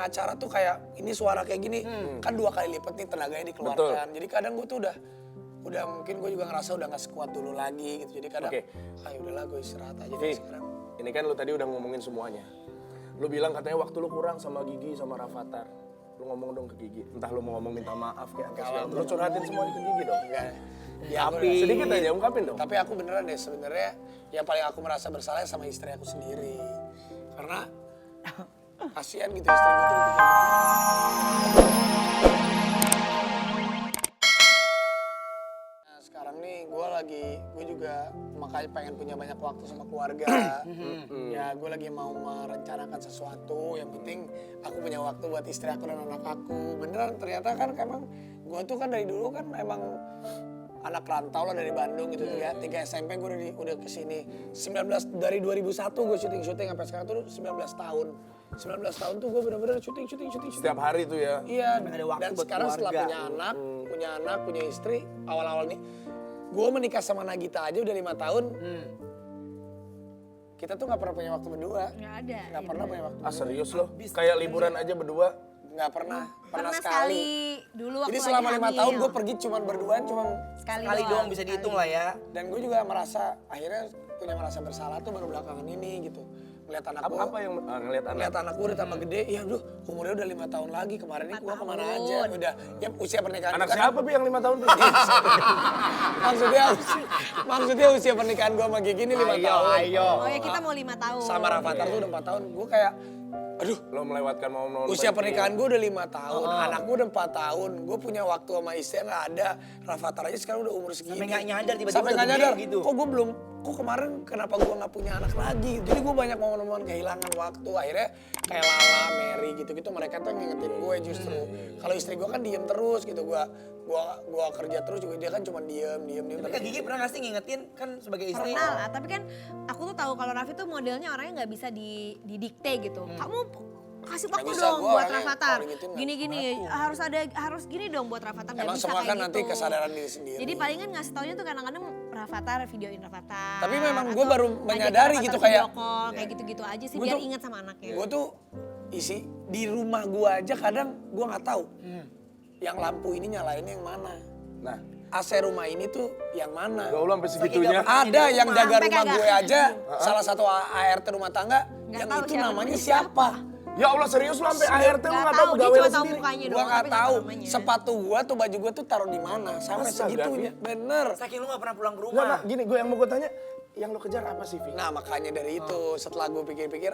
acara tuh kayak ini suara kayak gini, kan 2 kali lipat nih tenaganya dikeluarkan. Jadi kadang gue tuh udah mungkin gue juga ngerasa udah gak sekuat dulu lagi gitu. Jadi kadang, udahlah gue istirahat aja deh sekarang. Ini kan lu tadi udah ngomongin semuanya. Lu bilang katanya waktu lu kurang sama Gigi sama Rafathar. Lu ngomong dong ke Gigi. Entah lu mau ngomong minta maaf kayak apa segala. Lu curhatin semuanya ke Gigi dong. Enggak. Ya, Sedikit aja ungkapin dong. Tapi aku beneran deh sebenarnya yang paling aku merasa bersalah sama istri aku sendiri. Karena kasihan gitu istri gue tuh. Nah, sekarang nih gue juga makanya pengen punya banyak waktu sama keluarga. Ya gue lagi mau merencanakan sesuatu, yang penting aku punya waktu buat istri aku dan anak aku. Beneran ternyata kan emang gue tuh kan dari dulu kan emang anak rantau lah dari Bandung gitu ya. 3 SMP gue udah kesini. dari 2001 gue syuting sampai sekarang tuh 19 tahun. 19 tahun tuh gue bener-bener syuting. Setiap hari tuh ya. Iya, Ada waktu dan buat sekarang setelah keluarga. punya anak, punya istri, awal-awal nih, gue menikah sama Nagita aja udah 5 tahun. Kita tuh gak pernah punya waktu berdua. Nggak ada. Gak pernah punya waktu. Serius loh? Kayak liburan aja berdua. Gak pernah. Pernah sekali dulu waktu Jadi lagi selama 5 tahun hamil. gue pergi cuman berduaan, Sekali doang bisa dihitung lah ya. dan gue juga merasa akhirnya punya merasa bersalah tuh baru belakangan ini gitu. Ngeliat anak gue. Apa yang ngeliat anak? Lihat anak gue udah tambah gede, ya aduh umurnya udah 5 tahun lagi, kemarin ini gue kemana aja, udah ya usia pernikahan. Anak kita siapa Bi yang 5 tahun? Bi? maksudnya usia pernikahan gue sama Gigi ini 5 tahun. Oh ya kita mau 5 tahun. Sama Rafathar tuh udah 4 tahun, gue kayak aduh Lo melewatkan momen usia penting. pernikahan gue udah 5 tahun, anak gue udah 4 tahun, gue punya waktu sama istri nggak ada. Rafathar aja sekarang udah umur segini. Sampai nggak nyadar tiba-tiba Sampai udah nggak gede nyadar, gitu. kok kemarin kenapa gue nggak punya anak lagi. Jadi gue banyak momen-momen kehilangan waktu. Akhirnya kayak Lala, Mary gitu-gitu mereka tuh ngingetin gue justru. Kalau istri gue kan diem terus gitu, gue kerja terus juga dia kan cuma diem. Tapi Kak Gigi pernah nggak sih ngingetin kan sebagai istri? Pernah lah, tapi kan aku tuh tahu kalau Raffi tuh modelnya orangnya nggak bisa didikte gitu. Kamu kasih waktu bisa, dong gua buat orangnya Rafathar. kalau digituin nggak Gini-gini, harus gini dong buat Rafathar. Nggak Emang bisa semua kayak kan gitu. nanti kesadaran diri sendiri. Jadi palingan ngasih taunya tuh kadang-kadang Rafathar, videoin Rafathar. Tapi memang gue Atau baru ngajak menyadari Rafathar gitu video kayak call, kayak gitu-gitu aja sih Gua biar tuh- ingat sama anaknya. gue tuh di rumah gue aja kadang gue nggak tahu yang lampu ini nyalain yang mana, Nah, AC rumah ini tuh yang mana. gak ulang sampai segitunya. Ada yang jaga Sampai rumah kagak. gue aja, salah satu ART rumah tangga, Nggak yang tahu itu siapa namanya namanya siapa? Ya Allah serius lo sampai ART lo Nggak gak tahu, tahu dia pegawai cuma lo tahu sendiri? mukanya Gue doang, nggak tapi tahu. namanya. Sepatu gue tuh baju gue tuh taruh di mana, sampai Astaga, segitunya, Vi. bener. Saking lu nggak pernah pulang ke Nggak, rumah. Nak, gini gue yang mau gue tanya, yang lo kejar apa sih Vi? Nah makanya dari itu setelah gue pikir-pikir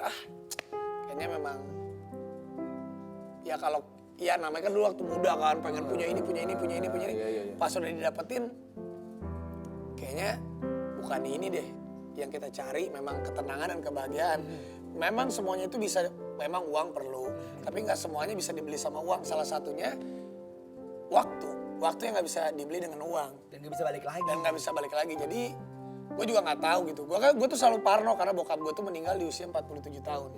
kayaknya memang ya kalau ya namanya kan dulu waktu muda kan pengen punya ini. Iya. Pas udah didapetin kayaknya bukan ini deh yang kita cari, memang ketenangan dan kebahagiaan. Memang semuanya itu bisa, memang uang perlu, tapi nggak semuanya bisa dibeli sama uang. Salah satunya waktu yang nggak bisa dibeli dengan uang. Dan gak bisa balik lagi. Dan nggak bisa balik lagi. Jadi gue juga nggak tahu gitu. Gue tuh selalu parno karena bokap gue tuh meninggal di usia 47 tahun.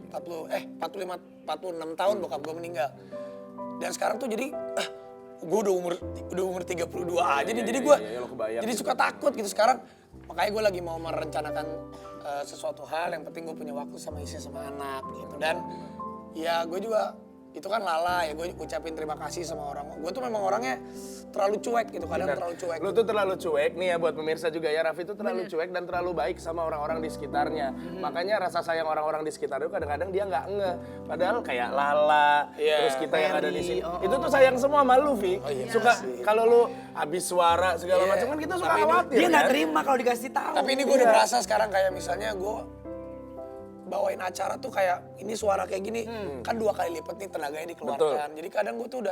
46 tahun bokap gue meninggal. Dan sekarang tuh jadi gue udah umur 32 aja nih. Jadi gue lo kebayang jadi gitu. suka takut gitu sekarang. Makanya gue lagi mau merencanakan sesuatu hal, yang penting gue punya waktu sama istri sama anak gitu. Dan ya gue juga itu kan Lala ya, gue ucapin terima kasih sama orang. Gue tuh memang orangnya terlalu cuek gitu, kadang Benar. terlalu cuek. Lo tuh terlalu cuek nih ya buat pemirsa juga ya, Raffi tuh terlalu cuek dan terlalu baik sama orang-orang di sekitarnya. Makanya rasa sayang orang-orang di sekitar itu kadang-kadang dia nggak ngeh. Padahal kayak Lala, terus kita yang ada di sini. Itu tuh sayang semua sama lu, Vi. Suka kalau lu habis suara segala macam kan kita suka khawatir. Dia nggak kan? terima kalau dikasih tahu. Tapi ini gue udah berasa sekarang kayak misalnya gue bawain acara tuh kayak ini suara kayak gini, kan 2 kali lipat nih tenaganya dikeluarkan. Jadi kadang gue tuh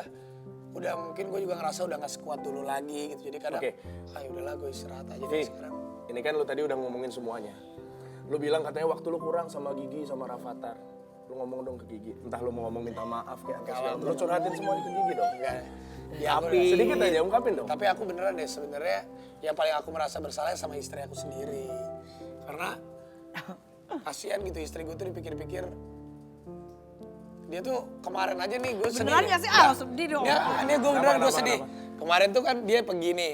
udah mungkin gue juga ngerasa udah gak sekuat dulu lagi gitu. Jadi kadang, udahlah gue istirahat aja deh sekarang. Ini kan lu tadi udah ngomongin semuanya. Lu bilang katanya waktu lu kurang sama Gigi sama Rafathar. Lu ngomong dong ke Gigi. Entah lu mau ngomong minta maaf kayak apa segala. Lu curhatin semuanya ke Gigi dong. Enggak. Sedikit aja ungkapin dong. Tapi aku beneran deh sebenarnya yang paling aku merasa bersalah sama istri aku sendiri. Karena kasihan gitu istri gue tuh dipikir-pikir. Dia tuh kemarin aja nih gue sedih. Beneran gak sih? Sedih dong. Ya, ini gue beneran gue sedih. Kenapa? Kemarin tuh kan dia pergi nih.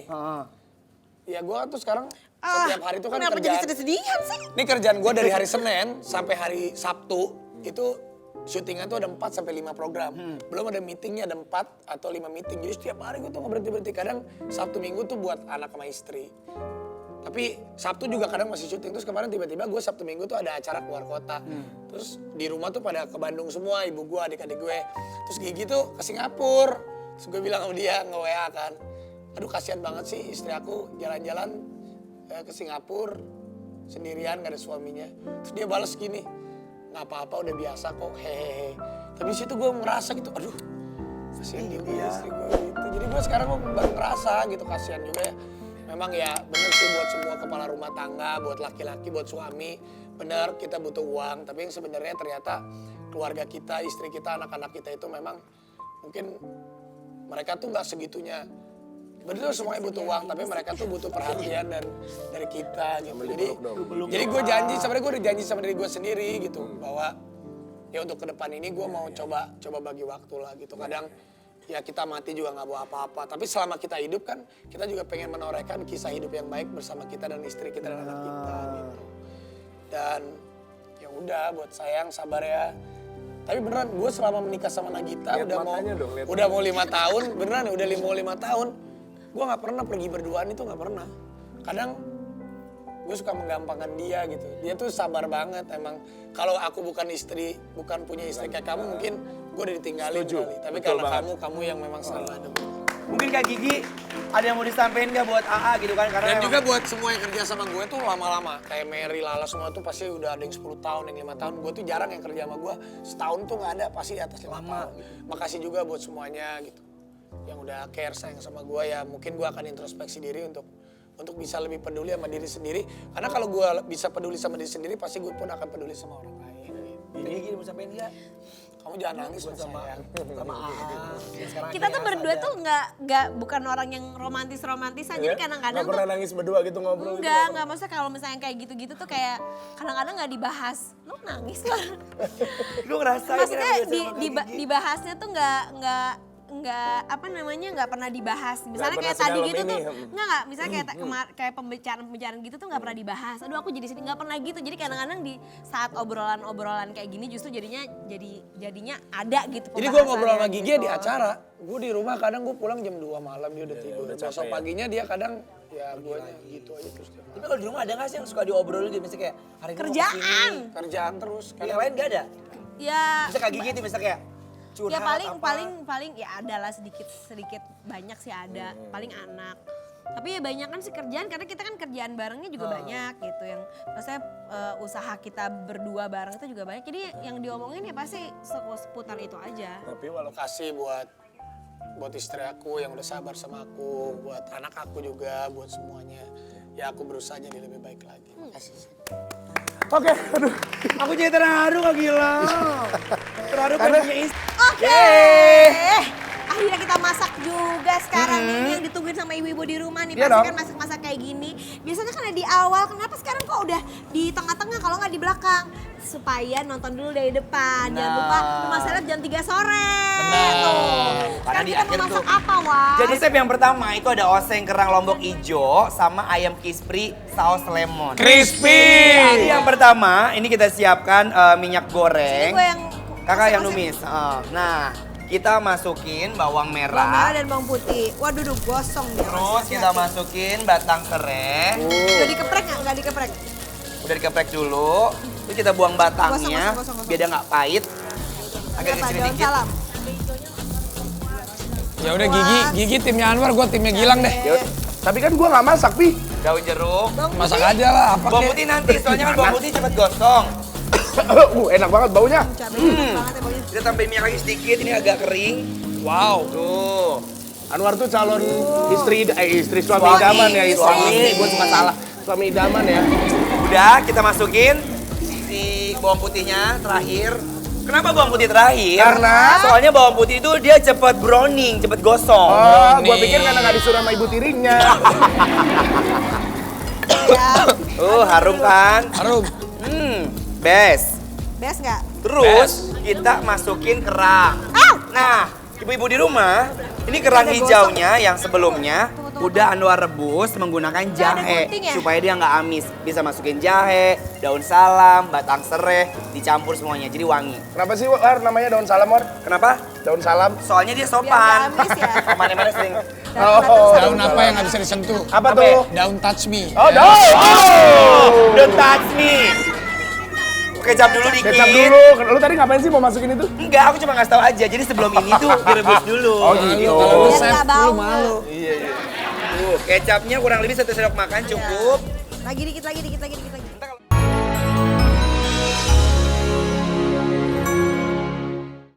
Ya gue tuh sekarang setiap hari tuh kan Kenapa jadi kerjaan. sedih-sedihan sih? Ini kerjaan gue dari hari Senin sampai hari Sabtu itu syutingan tuh ada 4 sampai 5 program. Belum ada meetingnya, ada 4 atau 5 meeting. Jadi setiap hari gue tuh nggak berhenti-berhenti. Kadang Sabtu Minggu tuh buat anak sama istri. Tapi Sabtu juga kadang masih syuting. Terus kemarin tiba-tiba gue Sabtu Minggu tuh ada acara keluar kota. Terus di rumah tuh pada ke Bandung semua, ibu gue, adik-adik gue. Terus Gigi tuh ke Singapura. Terus gue bilang sama dia, nge-WA kan. Aduh kasihan banget sih istri aku jalan-jalan ke Singapura sendirian, gak ada suaminya. Terus dia balas gini, nggak apa-apa udah biasa kok, hehehe. Tapi situ gue ngerasa gitu, aduh kasihan juga ya istri gue gitu. Jadi gue sekarang gue baru ngerasa gitu, kasihan juga ya. Memang ya bener sih buat semua kepala rumah tangga, buat laki-laki, buat suami. Bener kita butuh uang, tapi yang sebenarnya ternyata keluarga kita, istri kita, anak-anak kita itu memang mungkin mereka tuh nggak segitunya. Betul semuanya butuh uang, tapi mereka tuh butuh perhatian dan dari kita gitu. Jadi gue janji, sebenarnya gue udah janji sama diri gue sendiri gitu, bahwa ya untuk ke depan ini gue mau coba bagi waktu lah gitu. Kadang ya kita mati juga nggak bawa apa-apa, tapi selama kita hidup kan kita juga pengen menorehkan kisah hidup yang baik bersama kita dan istri kita dan anak kita gitu. Dan ya udah buat sayang, sabar ya. Tapi beneran gue selama menikah sama Nagita udah mau 5 tahun, beneran udah mau 5 tahun. Gue nggak pernah pergi berduaan itu, nggak pernah. Kadang gue suka menggampangkan dia gitu. Dia tuh sabar banget emang. Kalau aku bukan punya istri kayak kamu, mungkin gue udah ditinggalin kali. Tapi karena kamu yang memang selalu ada. Mungkin Kak Gigi ada yang mau disampaikan nggak buat AA gitu kan? Karena Dan juga buat semua yang kerja sama gue tuh lama-lama. Kayak Mary, Lala semua tuh pasti udah ada yang 10 tahun, yang 5 tahun. Gue tuh jarang yang kerja sama gue. Setahun tuh nggak ada, pasti di atas 5 tahun. Makasih juga buat semuanya gitu. Yang udah care sayang sama gue, ya mungkin gue akan introspeksi diri untuk bisa lebih peduli sama diri sendiri. Karena kalau gue bisa peduli sama diri sendiri, pasti gue pun akan peduli sama orang lain. Gigi mau sampein nggak? Kamu jangan nangis sama AA. Kita tuh berdua tuh bukan orang yang romantisan. Jadi kadang-kadang Nggak pernah nangis berdua gitu ngobrol? enggak maksudnya kalau misalnya kayak gitu-gitu tuh kayak kadang-kadang nggak dibahas. Lu nangis lah. Gue ngerasain. Maksudnya dibahasnya tuh nggak pernah dibahas. Misalnya kayak tadi gitu tuh nggak, misalnya kayak pembicaraan gitu tuh nggak pernah dibahas. Aduh aku jadi sedih, nggak pernah gitu. Jadi kadang-kadang di saat obrolan kayak gini justru jadinya ada gitu. Jadi gue ngobrol sama Gigi di acara. Gue di rumah kadang gue pulang jam 2 malam dia udah tidur. Besok paginya dia kadang ya gue gitu aja terus. Tapi kalau di rumah ada nggak sih yang suka diobrolin gitu? Misalnya kayak hari ini Kerjaan terus. Yang lain nggak ada? Ya. Bisa Kak Gigi tuh misalnya kayak curhat Ya apa? paling ya adalah sedikit banyak sih ada, paling anak. Tapi ya banyak kan sih kerjaan, karena kita kan kerjaan barengnya juga banyak gitu, yang maksudnya usaha kita berdua bareng itu juga banyak. Jadi yang diomongin ya pasti seputar itu aja. Tapi walau kasih buat istri aku yang udah sabar sama aku, buat anak aku juga, buat semuanya. Ya aku berusaha jadi lebih baik lagi. Makasih. Oke, aduh. Aku jadi terharu Kak Gila. Terharu karena punya istri. Oke. Akhirnya kita masak juga sekarang nih, yang ditungguin sama ibu-ibu di rumah nih. Iya Pasti dong. kan masak-masak kayak gini. Biasanya kan ada di awal, kenapa sekarang kok udah di tengah-tengah kalau nggak di belakang? Supaya nonton dulu dari depan. Jangan lupa Rumah Seleb jam 3 sore. Benar. Tuh. Karena Sekarang di kita akhir mau masak tuh. apa, Wah? Jadi resep yang pertama itu ada oseng kerang lombok ijo sama ayam kispri saus lemon. Crispy. Jadi yang pertama ini kita siapkan minyak Ini goreng. gue yang Kakak yang masak-masak. numis. Nah, kita masukin bawang Bawang merah merah. dan bawang putih. Waduh, gosong dia. Terus kita masukin batang serai. Udah dikeprek nggak? Nggak dikeprek. Udah dikeprek dulu. Terus kita buang batangnya Gosong. biar dia nggak pahit. Agak Apa, kecil daun dikit. salam. Ya udah Gigi timnya Anwar, gue timnya Gilang deh. Yaudah, Tapi kan gua nggak masak, Pi. daun jeruk. Masak aja lah apa Bawang kek. putih nanti, soalnya kan bawang putih cepet gosong. Enak banget baunya. Cabai enak banget ya baunya. Kita tambahin minyak lagi sedikit, ini agak kering. Wow. Tuh. Anwar tuh calon istri suami idaman ya. Suami. Gue suka salah. Suami idaman ya. Udah, kita masukin si bawang putihnya terakhir. Kenapa bawang putih terakhir? Karena? Soalnya bawang putih itu dia cepet browning, cepet gosong. Oh, gua pikir karena nggak disuruh sama ibu tirinya. Harum kan? Harum. Best. Best nggak? Terus kita masukin kerang. Nah, ibu-ibu di rumah, ini kerang Ada hijaunya yang sebelumnya Udah Anwar rebus menggunakan Nggak ada jahe gunting ya? supaya dia nggak amis. Bisa masukin jahe, daun salam, batang serai, dicampur semuanya jadi wangi. Kenapa sih War namanya daun salam War? Kenapa? Daun salam. Soalnya dia Biar sopan. nggak amis ya. Mana-mana sering. Daun apa yang nggak bisa disentuh? Apa Apa tuh? Daun touch me. Oh, daun. Don't touch me. Kecap dulu dikit. Kecap dulu. Lu tadi ngapain sih mau masukin itu? Enggak, aku cuma ngasih tahu aja. Jadi sebelum ini tuh direbus dulu. Oh, gitu. Kalau lu Biar chef, nggak bau. lu malu. Iya. Tuh, kecapnya kurang lebih 1 sendok makan cukup. Lagi dikit lagi. Ntar kalau